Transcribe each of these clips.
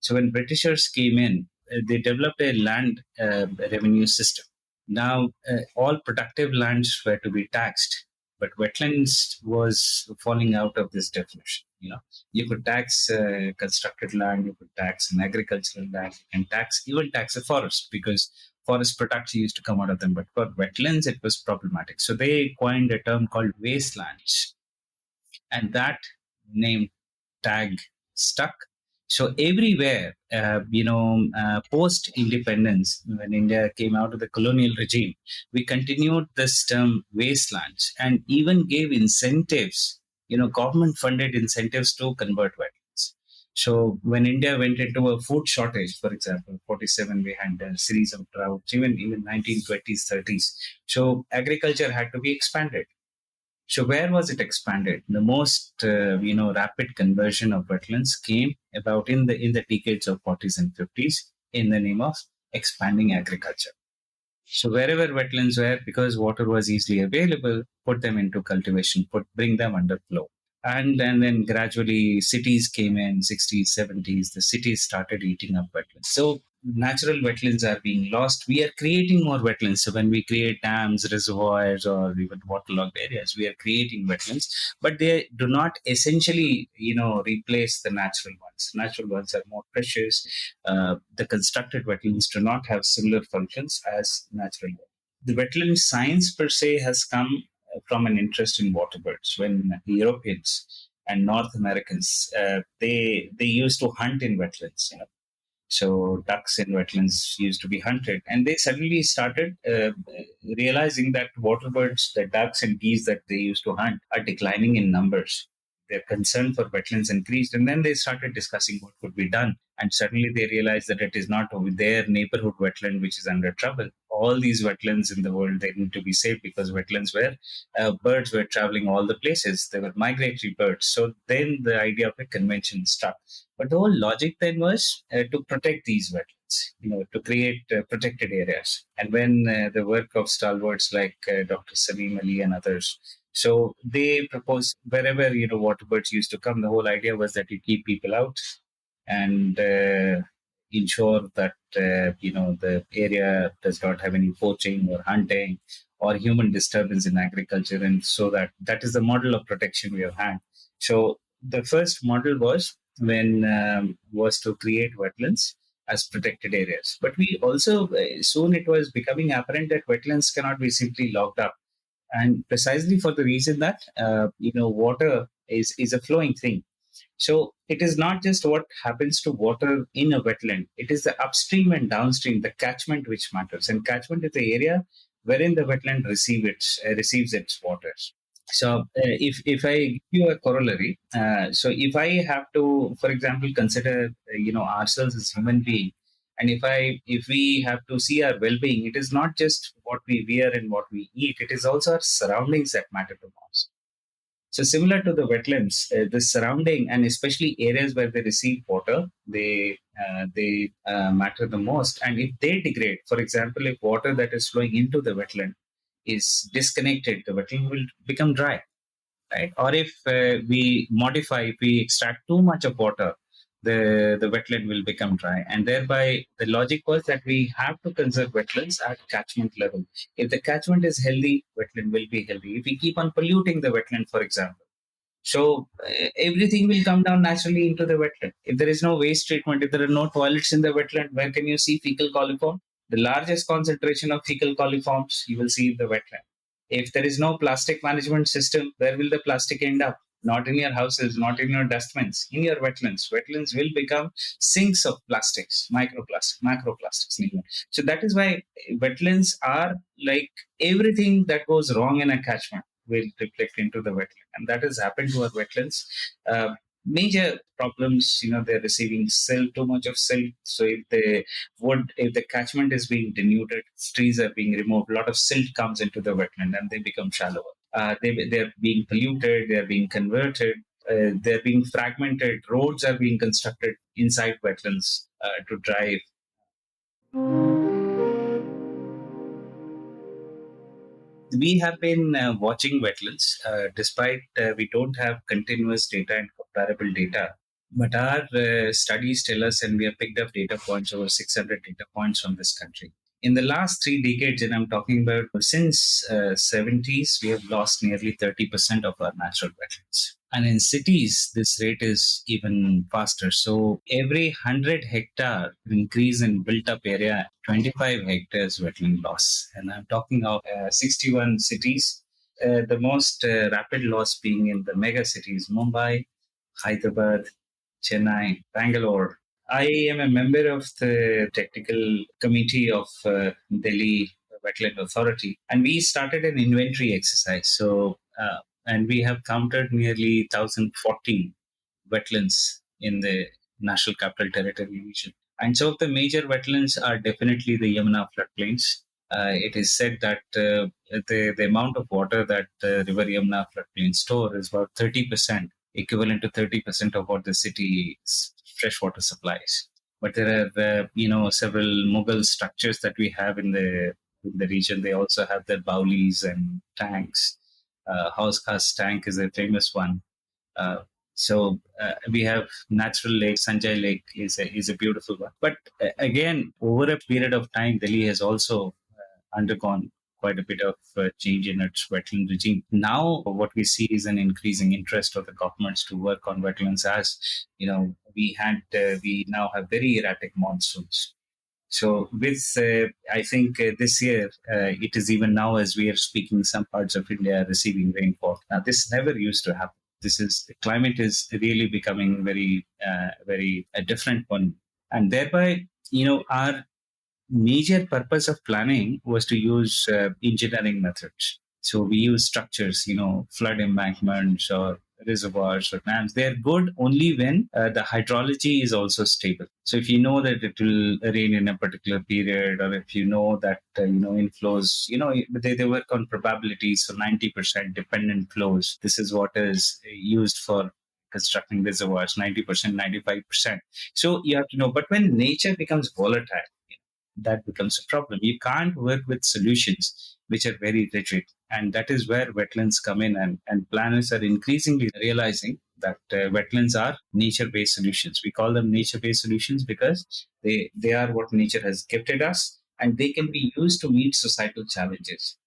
So when Britishers came in, they developed a land revenue system. Now, all productive lands were to be taxed, but wetlands was falling out of this definition. You could tax constructed land, you could tax an agricultural land, and even tax a forest because forest products used to come out of them. But for wetlands, it was problematic. So they coined a term called wastelands, and that name tag stuck. So everywhere, post independence, when India came out of the colonial regime, we continued this term wastelands and even gave incentives, government funded incentives to convert wetlands. So when India went into a food shortage, for example, 47, we had a series of droughts, even 1920s, 30s. So agriculture had to be expanded. So where was it expanded? The most rapid conversion of wetlands came about in the decades of 40s and 50s in the name of expanding agriculture. So wherever wetlands were, because water was easily available, put them into cultivation, bring them under flow. And then gradually cities came in 60s, 70s. The cities started eating up wetlands. So natural wetlands are being lost. We are creating more wetlands. So when we create dams, reservoirs, or even waterlogged areas, we are creating wetlands, but they do not essentially, replace the natural ones. Natural ones are more precious. The constructed wetlands do not have similar functions as natural ones. The wetland science per se has come from an interest in water birds. When Europeans and North Americans, they used to hunt in wetlands. So ducks in wetlands used to be hunted, and they suddenly started realizing that water birds, the ducks and geese that they used to hunt, are declining in numbers. Their concern for wetlands increased, and then they started discussing what could be done. And suddenly they realized that it is not their neighborhood wetland which is under trouble. All these wetlands in the world, they need to be saved because wetlands where birds were traveling all the places. They were migratory birds. So then the idea of a convention stuck. But the whole logic then was to protect these wetlands, to create protected areas. And when the work of stalwarts like Dr. Salim Ali and others, so they proposed wherever, water birds used to come, the whole idea was that you keep people out and ensure that, the area does not have any poaching or hunting or human disturbance in agriculture. And so that is the model of protection we have had. So the first model was to create wetlands as protected areas. But we also, soon it was becoming apparent that wetlands cannot be simply locked up. And precisely for the reason that, water is a flowing thing. So it is not just what happens to water in a wetland. It is the upstream and downstream, the catchment which matters. And catchment is the area wherein the wetland receives its water. So if I give you a corollary, so if I have to, for example, consider ourselves as human being, and if we have to see our well-being, it is not just what we wear and what we eat. It is also our surroundings that matter the most. So similar to the wetlands, the surrounding and especially areas where they receive water, they matter the most. And if they degrade, for example, if water that is flowing into the wetland is disconnected, the wetland will become dry, right? Or if if we extract too much of water, the wetland will become dry. And thereby, the logic was that we have to conserve wetlands at catchment level. If the catchment is healthy, wetland will be healthy. If we keep on polluting the wetland, for example, so everything will come down naturally into the wetland. If there is no waste treatment, if there are no toilets in the wetland, where can you see fecal coliform? The largest concentration of fecal coliforms you will see in the wetland. If there is no plastic management system, where will the plastic end up? Not in your houses, not in your dustbins, in your wetlands. Wetlands will become sinks of plastics, microplastics, macroplastics. So that is why wetlands are like everything that goes wrong in a catchment will reflect into the wetland. And that has happened to our wetlands. Major problems, they're receiving silt, too much of silt. So if the catchment is being denuded, trees are being removed, a lot of silt comes into the wetland and they become shallower. They're being polluted, they're being converted, they're being fragmented, roads are being constructed inside wetlands to drive. We have been watching wetlands, despite we don't have continuous data and comparable data. But our studies tell us, and we have picked up data points, over 600 data points from this country. In the last 3 decades, and I'm talking about since 70s, we have lost nearly 30% of our natural wetlands. And in cities, this rate is even faster. So every 100 hectare increase in built up area, 25 hectares wetland loss. And I'm talking of 61 cities. The most rapid loss being in the mega cities, Mumbai, Hyderabad, Chennai, Bangalore. I am a member of the technical committee of Delhi Wetland Authority, and we started an inventory exercise. And we have counted nearly 1,040 wetlands in the National Capital Territory region. And so the major wetlands are definitely the Yamuna floodplains. It is said that the amount of water that the River Yamuna floodplain store is about 30%, equivalent to 30% of what the city's freshwater supplies. But there are, several Mughal structures that we have in the region. They also have their baulis and tanks. House Khas tank is a famous one. Uh, we have natural lake. Sanjay Lake is a beautiful one. But again, over a period of time, Delhi has also undergone quite a bit of change in its wetland regime. Now, what we see is an increasing interest of the governments to work on wetlands. As you know, we now have very erratic monsoons. So, I think this year, it is even now as we are speaking, some parts of India are receiving rainfall. Now, this never used to happen. The climate is really becoming very a different one, and thereby, our major purpose of planning was to use engineering methods. So we use structures, flood embankments or reservoirs or dams. They're good only when the hydrology is also stable. So if you know that it will rain in a particular period, or if you know that inflows, they work on probabilities. So 90% dependent flows. This is what is used for constructing reservoirs. 90%, 95%. So you have to know. But when nature becomes volatile, that becomes a problem. You can't work with solutions which are very rigid. And that is where wetlands come in. And planners are increasingly realizing that wetlands are nature based solutions. We call them nature based solutions because they are what nature has gifted us, and they can be used to meet societal challenges.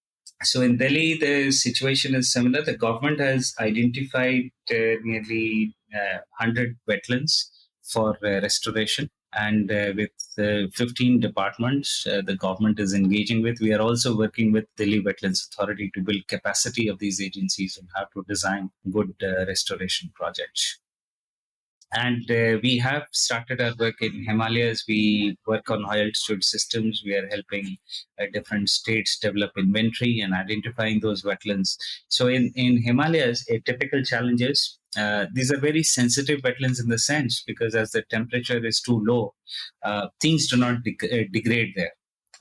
So in Delhi, the situation is similar. The government has identified nearly 100 wetlands for restoration, and with 15 departments the government is engaging with. We are also working with Delhi Wetlands Authority to build capacity of these agencies and how to design good restoration projects. And we have started our work in Himalayas. We work on high altitude systems. We are helping different states develop inventory and identifying those wetlands. So in Himalayas, a typical challenge is these are very sensitive wetlands in the sense because as the temperature is too low, things do not degrade there.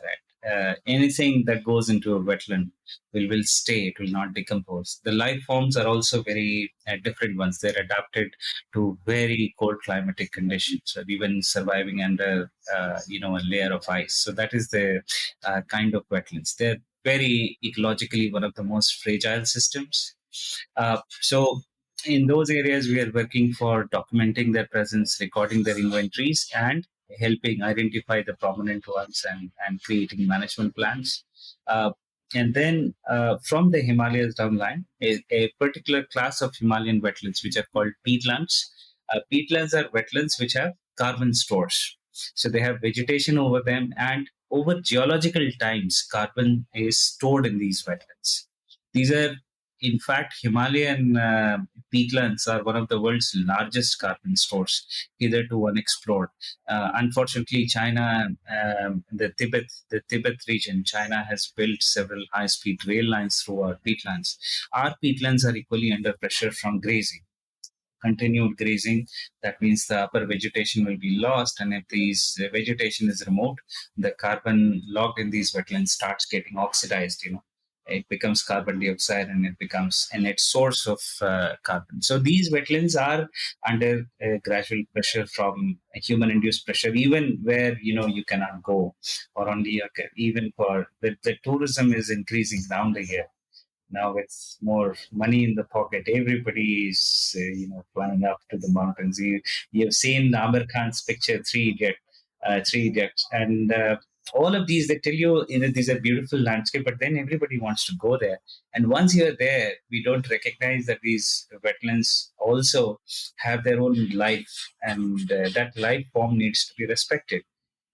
Right? Anything that goes into a wetland will stay, it will not decompose. The life forms are also very different ones. They're adapted to very cold climatic conditions, or even surviving under a layer of ice. So that is the kind of wetlands. They're very ecologically one of the most fragile systems. So in those areas, we are working for documenting their presence, recording their inventories, and helping identify the prominent ones and creating management plans. Uh, and then from the Himalayas downline, a particular class of Himalayan wetlands, which are called peatlands. Peatlands are wetlands which have carbon stores. So they have vegetation over them, and over geological times, carbon is stored in these wetlands. These are, in fact, Himalayan peatlands are one of the world's largest carbon stores, hitherto unexplored. Unfortunately, China, the Tibet region, China has built several high-speed rail lines through our peatlands. Our peatlands are equally under pressure from grazing. Continued grazing, that means the upper vegetation will be lost, and if these vegetation is removed, the carbon locked in these wetlands starts getting oxidized. It becomes carbon dioxide, and it becomes a net source of carbon. So these wetlands are under gradual pressure from human induced pressure, even where you cannot go, or only even for the tourism is increasing around the year. Now with more money in the pocket, everybody is flying up to the mountains. You've seen Amir Khan's picture, Three Idiots, and all of these, they tell you, these are beautiful landscape, but then everybody wants to go there. And once you're there, we don't recognize that these wetlands also have their own life, and that life form needs to be respected.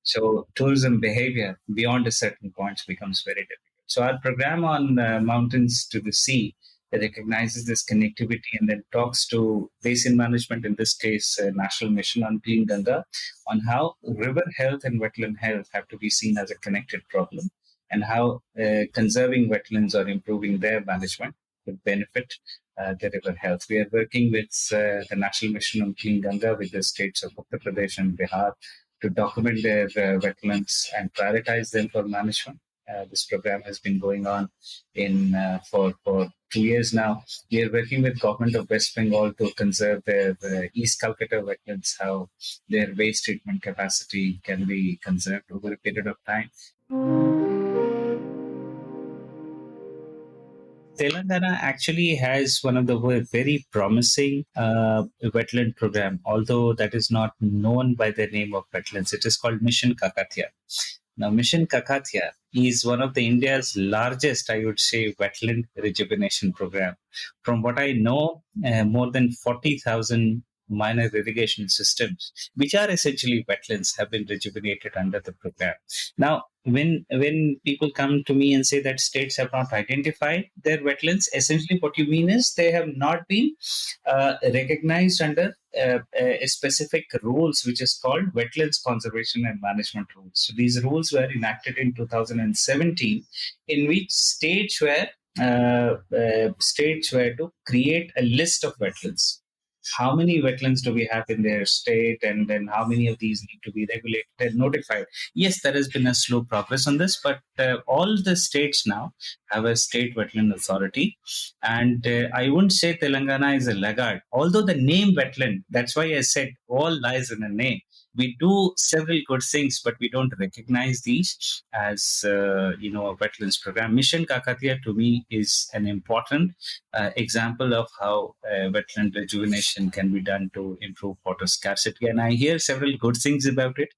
So tourism behavior beyond a certain point becomes very difficult. So our program on mountains to the sea recognizes this connectivity and then talks to basin management, in this case, National Mission on Clean Ganga, on how river health and wetland health have to be seen as a connected problem, and how conserving wetlands or improving their management would benefit the river health. We are working with the National Mission on Clean Ganga with the states of Uttar Pradesh and Bihar to document their wetlands and prioritize them for management. This program has been going on in for 2 years now. We are working with government of West Bengal to conserve their East Calcutta wetlands, how their waste treatment capacity can be conserved over a period of time. Telangana actually has one of the very promising wetland program, although that is not known by the name of wetlands. It is called Mission Kakatiya. Now, Mission Kakatiya is one of the India's largest, I would say, wetland rejuvenation program. From what I know, more than 40,000 minor irrigation systems, which are essentially wetlands, have been rejuvenated under the program. Now, when people come to me and say that states have not identified their wetlands, essentially what you mean is they have not been recognized under a specific rules which is called Wetlands Conservation and Management Rules. So these rules were enacted in 2017, in which states were to create a list of wetlands. How many wetlands do we have in their state, and then how many of these need to be regulated and notified? Yes, there has been a slow progress on this, but all the states now have a state wetland authority. And I wouldn't say Telangana is a laggard, although the name wetland, that's why I said all lies in the name. We do several good things, but we don't recognize these as a wetlands program. Mission Kakatiya to me is an important example of how wetland rejuvenation can be done to improve water scarcity. And I hear several good things about it.